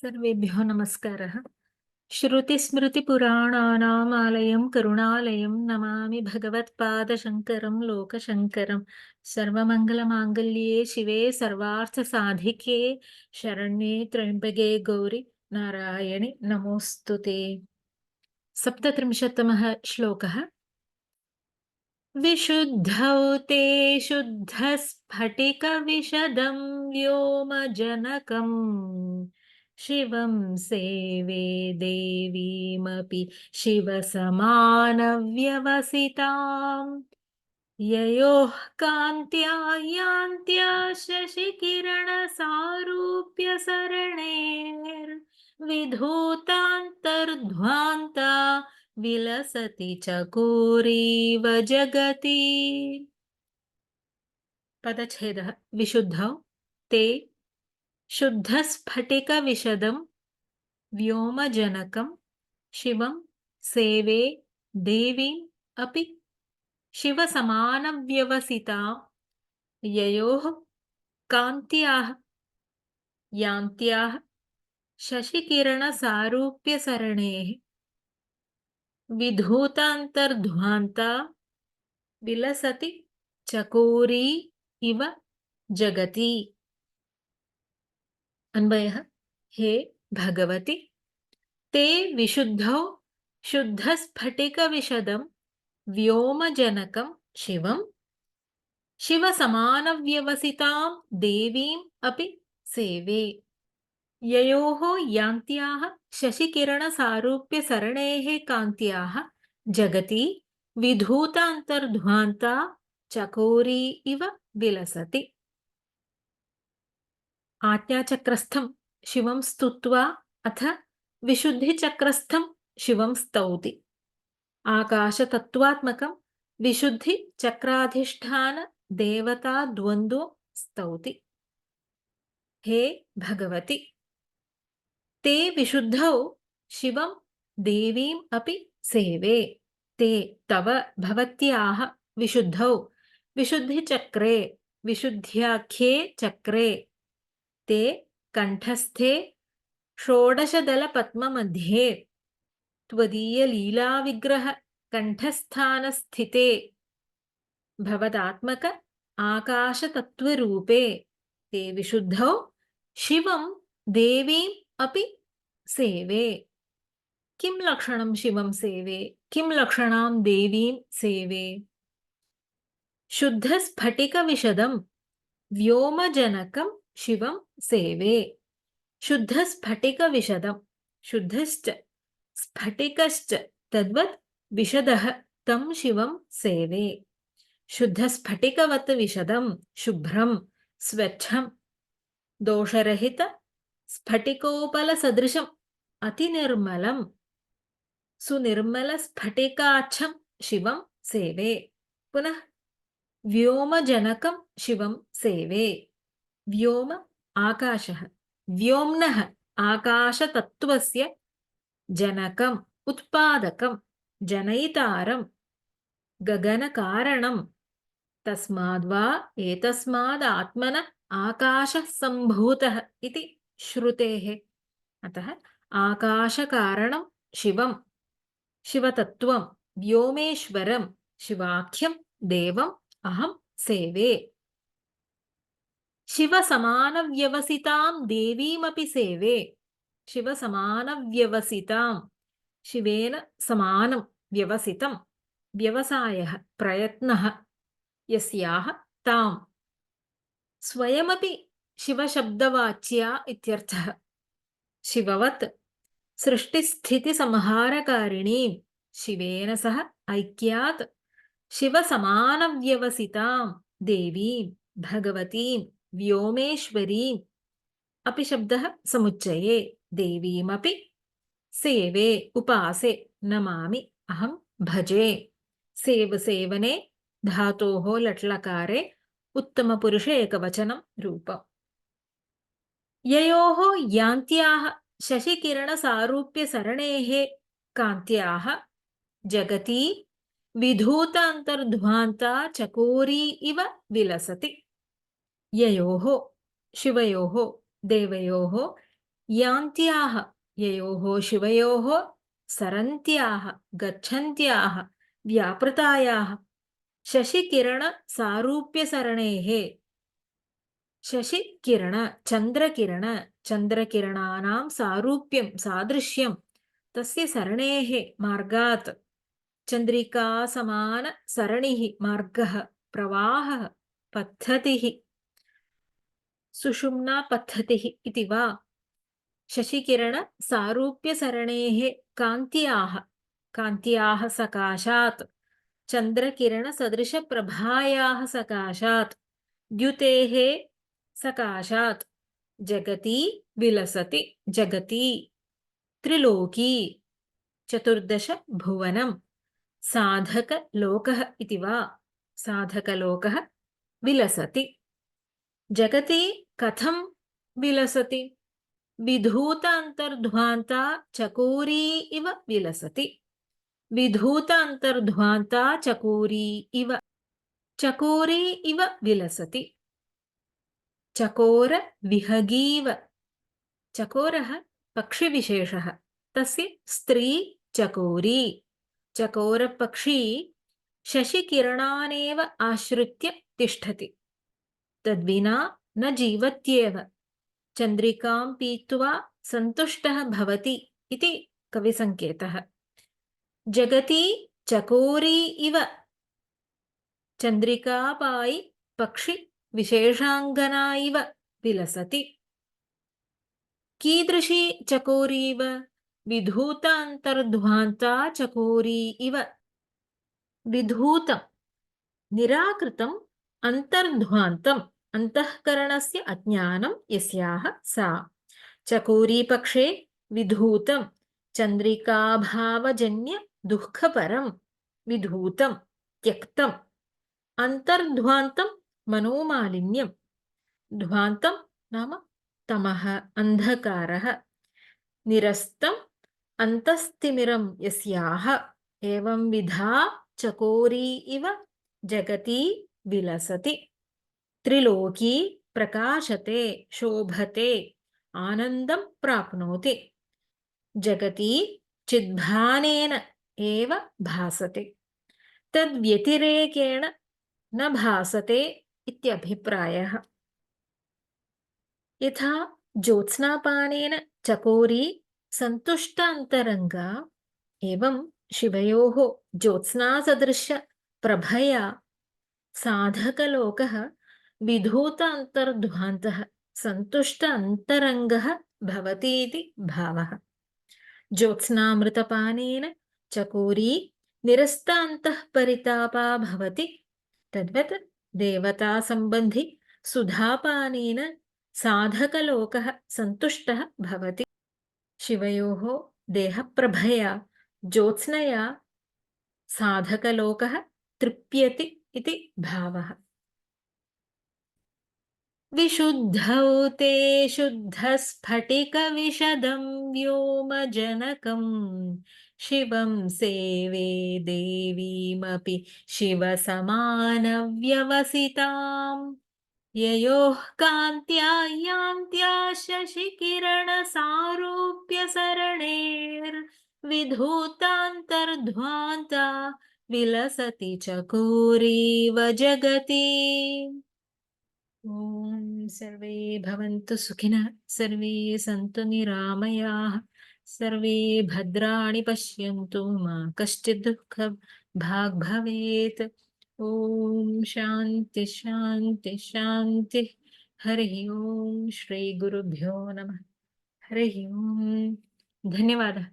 सर्वेभ्यो नमस्कारः। श्रुतिस्मृतिपुराणानाम् आलयं करुणालयं नमामि भगवत्पादशङ्करं लोकशङ्करं। सर्वमङ्गलमाङ्गल्ये शिवे सर्वार्थसाधिके शरण्ये त्र्यम्बके गौरि नारायणि नमोऽस्तु ते। 37तमः श्लोकः। विशुद्धौ ते शुद्धस्फटिकविशदं व्योमजनकम् शिवं सेवे देवीमपि शिवसमानव्यवसिताम् ययोः कान्त्या यान्त्या शशिकिरणसारूप्यसरणेर्विधूतान्तर्ध्वान्ता विलसति चकोरीव जगति। पदच्छेदः। विशुद्धौ ते शुद्धस्फटिकविशदं व्योमजनकं शिवं सेवे देवीम् अपि शिवसमानव्यवसितां ययोः कान्त्याः यान्त्याः शशिकिरणसारूप्यसरणेः विधूतान्तर्ध्वान्ता विलसति चकोरी इव जगति। अन्वयः। हे भगवति, ते विशुद्धौ शुद्धस्फटिकविशदं व्योमजनकं शिवं शिवसमानव्यवसितां देवीम् अपि सेवे ययोः यान्त्याः शशिकिरणसारूप्यसरणेः कान्त्याः जगति विधूतान्तर्ध्वान्ता चकोरी इव विलसति। आज्ञाचक्रस्थं शिवं स्तुत्वा अथ विशुद्धिचक्रस्थं शिवं स्तौति। आकाशतत्त्वात्मकं विशुद्धिचक्राधिष्ठान देवता द्वन्द्वो स्तौति। हे भगवति, ते विशुद्धौ शिवं देवीम् अपि सेवे। ते तव भवत्याः विशुद्धौ विशुद्धिचक्रे विशुद्ध्याख्ये चक्रे ते कण्ठस्थे षोडशदलपद्ममध्ये त्वदीयलीलाविग्रह कण्ठस्थानस्थिते भवदात्मक आकाशतत्त्वरूपे ते विशुद्धौ शिवं देवीम् अपि सेवे। किं लक्षणं शिवं सेवे? किं लक्षणां देवीं सेवे? शुद्धस्फटिकविशदं व्योमजनकं शिवं सेवे। शुद्धस्फटिकविशदं, शुद्धश्च स्फटिकश्च तद्वत् विशदः तं शिवं सेवे। शुद्धस्फटिकवत् विशदं शुभ्रं स्वच्छं दोषरहित स्फटिकोपलसदृशम् अतिनिर्मलं सुनिर्मलस्फटिकाच्छं शिवं सेवे। पुनः व्योमजनकं शिवं सेवे। व्योम आकाशः, व्योम्नः आकाशतत्त्वस्य जनकम् उत्पादकं जनयितारं गगनकारणं तस्माद्वा एतस्मादात्मन आकाशः सम्भूतः इति श्रुतेः। अतः आकाशकारणं शिवं शिवतत्त्वं व्योमेश्वरं शिवाख्यं देवम् अहं सेवे। शिवसमानव्यवसितां देवीमपि सेवे। शिवसमानव्यवसितां, शिवेन समानं व्यवसितं व्यवसायः प्रयत्नः यस्याः तां स्वयमपि शिवशब्दवाच्या इत्यर्थः। शिववत् सृष्टिस्थितिसंहारकारिणीं शिवेन सह ऐक्यात् शिवसमानव्यवसितां देवीं भगवतीं व्योमेश्वरीम् अपि शब्दः समुच्चये देवीमपि सेवे उपासे नमामि अहं भजे। सेव सेवने धातोः लट्लकारे उत्तमपुरुषे एकवचनं रूपम्। ययोः यान्त्याः शशिकिरणसारूप्यसरणेः कान्त्याः जगति विधूतान्तर्ध्वान्ता चकोरी इव विलसति। ययोः शिवयोः देवयोः यान्त्याः ययोः शिवयोः सरन्त्याः गच्छन्त्याः व्यापृतायाः शशिकिरणसारूप्यसरणेः शशिकिरण चन्द्रकिरण चन्द्रकिरणानां सारूप्यं सादृश्यं तस्य सरणेः मार्गात् चन्द्रिकासमानसरणिः मार्गः प्रवाहः पद्धतिः सुषुम्ना पद्धतिः इति वा शशिकिरणसारूप्यसरणेः कान्त्याः कान्त्याः सकाशात् चन्द्रकिरणसदृशप्रभायाः सकाशात् द्युतेः सकाशात् जगति विलसति जगति त्रिलोकी चतुर्दश भुवनं साधकलोकः इति वा साधकलोकः विलसति जगति कथं विलसति विधूत अन्तर्ध्वान्ता चकोरी इव विलसति विधूत अन्तर्ध्वान्ता चकोरी इव विलसति चकोर विहगीव चकोरः पक्षिविशेषः तस्य स्त्री चकोरी चकोरपक्षी शशिकिरणानेव आश्रित्य तिष्ठति तद्विना न जीवत्येव चन्द्रिकां पीत्वा सन्तुष्टः भवति इति कविसङ्केतः जगति चकोरी इव चन्द्रिकापायि पक्षि विशेषाङ्गना इव विलसति कीदृशी चकोरी इव विधूत अन्तर्ध्वान्ता चकोरी इव विधूतं निराकृतम् अन्तर्ध्वान्तम् अन्तःकरणस्य अज्ञानं यस्याः सा चकोरीपक्षे विधूतं चन्द्रिकाभावजन्य दुःखपरं विधूतं त्यक्तम् अन्तर्ध्वान्तं मनोमालिन्यं ध्वान्तं नाम तमः अन्धकारः निरस्तम् अन्तस्तिमिरं यस्याः एवं विधा चकोरी इव जगति विलसति त्रिलोकी प्रकाशते शोभते आनन्दं प्राप्नोति जगति चिद्भानेन एव भासते तद्व्यतिरेकेण न भासते इत्यभिप्रायः यथा ज्योत्स्नापानेन चकोरी सन्तुष्टान्तरङ्गा एवं शिवयोः ज्योत्स्नासदृश प्रभया साधकलोकः विधूत अन्तर्ध्वान्तः सन्तुष्ट अन्तरङ्गः भवति इति भावः ज्योत्स्नामृतपानेन चकोरी निरस्तान्तःपरितापा भवति तद्वत् देवतासम्बन्धि सुधापानेन साधकलोकः सन्तुष्टः भवति शिवयोः देहप्रभया ज्योत्स्नया साधकलोकः तृप्यति इति भावः विशुद्धौ ते शुद्धस्फटिकविशदं व्योमजनकं शिवं सेवे देवीमपि शिवसमानव्यवसिताम् ययोः कान्त्या यान्त्या शशिकिरणसारूप्यसरणेर्विधूतान्तर्ध्वान्ता विलसति चकोरीव जगति ॐ सर्वे भवन्तु सुखिनः सर्वे सन्तु निरामयाः सर्वे भद्राणि पश्यन्तु मा कश्चित् दुःखभाग् भवेत् ॐ शान्ति शान्ति शान्ति हरिः ॐ श्री गुरुभ्यो नमः हरिः ॐ धन्यवादः।